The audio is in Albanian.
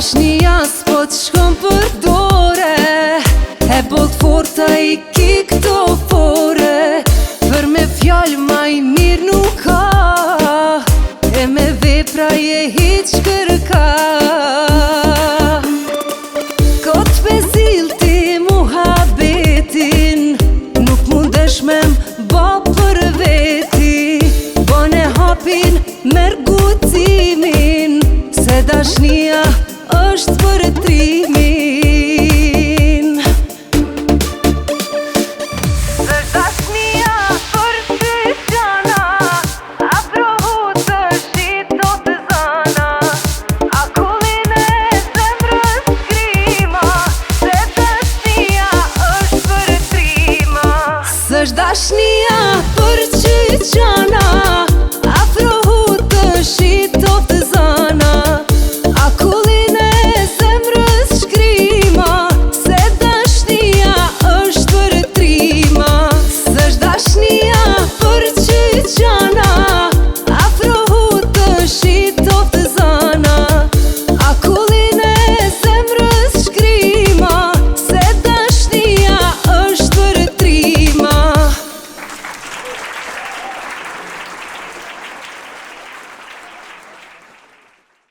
Dashnia s'po t'shkon për dore, e bolt forta I ki këto fore. Për me fjallë ma I mirë nuk ka, e me vepra je hiq kërka. Kot bezil ti muhabetin, nuk mundesh me m'ba për veti. Bane hapin merr gutimin, se dashnia është për trim.